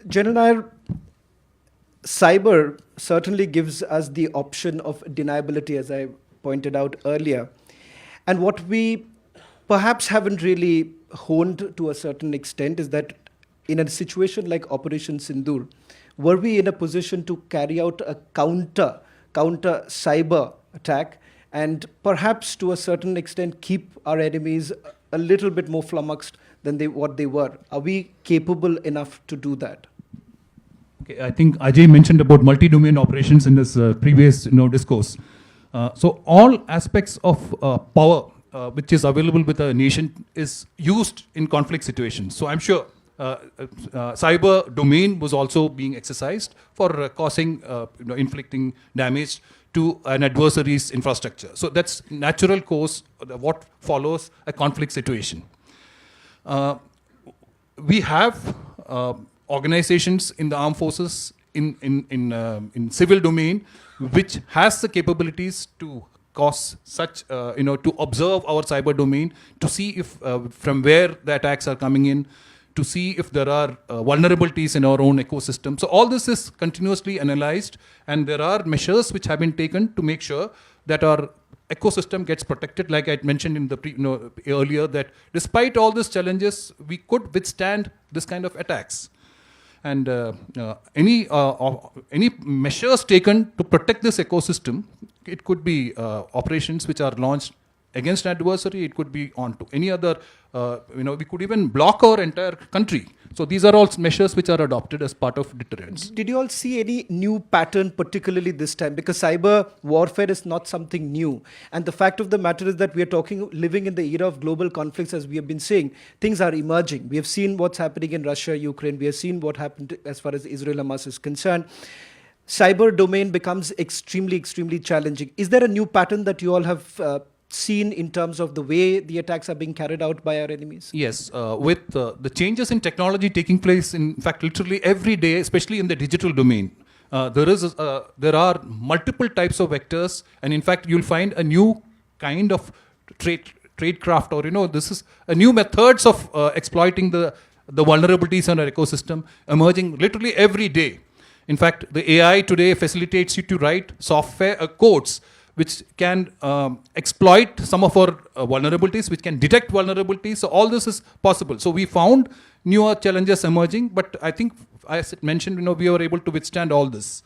General Nair, cyber certainly gives us the option of deniability, as I pointed out earlier. And what we perhaps haven't really honed to a certain extent is that in a situation like Operation Sindoor, were we in a position to carry out a counter cyber attack and perhaps to a certain extent keep our enemies a little bit more flummoxed than what they were? Are we capable enough to do that? Okay, I think Ajay mentioned about multi-domain operations in his previous discourse. So all aspects of power which is available with a nation is used in conflict situations. So I'm sure cyber domain was also being exercised for causing, inflicting damage to an adversary's infrastructure. So that's natural course, what follows a conflict situation. We have organizations in the armed forces in civil domain which has the capabilities to cause such, to observe our cyber domain, to see if from where the attacks are coming in, to see if there are vulnerabilities in our own ecosystem. So all this is continuously analyzed, and there are measures which have been taken to make sure that our ecosystem gets protected. Like I mentioned in the earlier, that despite all these challenges, we could withstand this kind of attacks. And any measures taken to protect this ecosystem, it could be operations which are launched against an adversary, it could be on to any other, we could even block our entire country. So these are all measures which are adopted as part of deterrence. Did you all see any new pattern, particularly this time? Because cyber warfare is not something new. And the fact of the matter is that we are living in the era of global conflicts, as we have been saying. Things are emerging. We have seen what's happening in Russia, Ukraine. We have seen what happened as far as Israel-Hamas is concerned. Cyber domain becomes extremely, extremely challenging. Is there a new pattern that you all have seen in terms of the way the attacks are being carried out by our enemies? Yes, with the changes in technology taking place, in fact, literally every day, especially in the digital domain, there are multiple types of vectors, and in fact, you'll find a new kind of tradecraft, or this is a new methods of exploiting the vulnerabilities in our ecosystem emerging literally every day. In fact, the AI today facilitates you to write software codes which can exploit some of our vulnerabilities, which can detect vulnerabilities. So all this is possible. So we found newer challenges emerging, but I think, as I mentioned, we were able to withstand all this.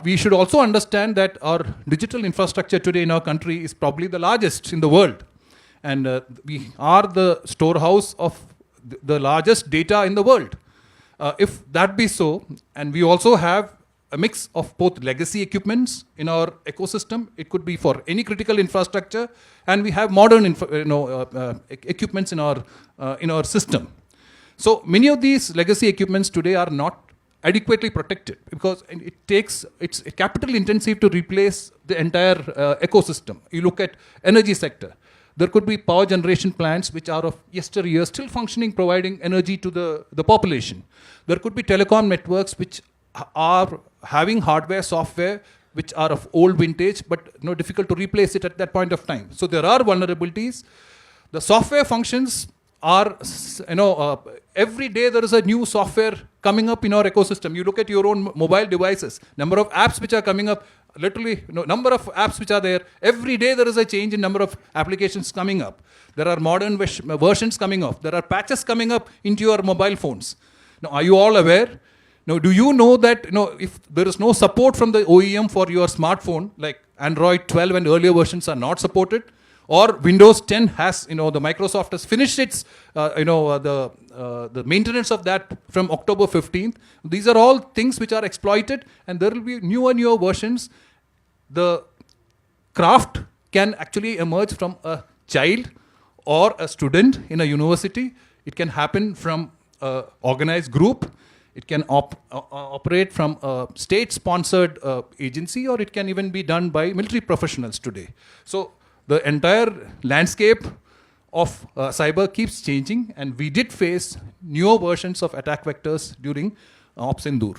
We should also understand that our digital infrastructure today in our country is probably the largest in the world. And we are the storehouse of the largest data in the world. If that be so, and we also have a mix of both legacy equipments in our ecosystem, it could be for any critical infrastructure, and we have modern equipments in our system. So many of these legacy equipments today are not adequately protected because it's capital intensive to replace the entire ecosystem. You look at energy sector. There could be power generation plants which are of yesteryear still functioning, providing energy to the population. There could be telecom networks which are having hardware, software, which are of old vintage, but difficult to replace it at that point of time. So there are vulnerabilities. The software functions are, every day there is a new software coming up in our ecosystem. You look at your own mobile devices, number of apps which are coming up, literally, number of apps which are there. Every day there is a change in number of applications coming up. There are modern versions coming up. There are patches coming up into your mobile phones. Now, are you all aware? Now, do you know that if there is no support from the OEM for your smartphone, like Android 12 and earlier versions are not supported, or Windows 10 has, the Microsoft has finished its, the maintenance of that from October 15th. These are all things which are exploited, and there will be newer versions. The craft can actually emerge from a child or a student in a university. It can happen from an organized group. It can operate from a state-sponsored agency, or it can even be done by military professionals today. So the entire landscape of cyber keeps changing, and we did face newer versions of attack vectors during Op Sindoor.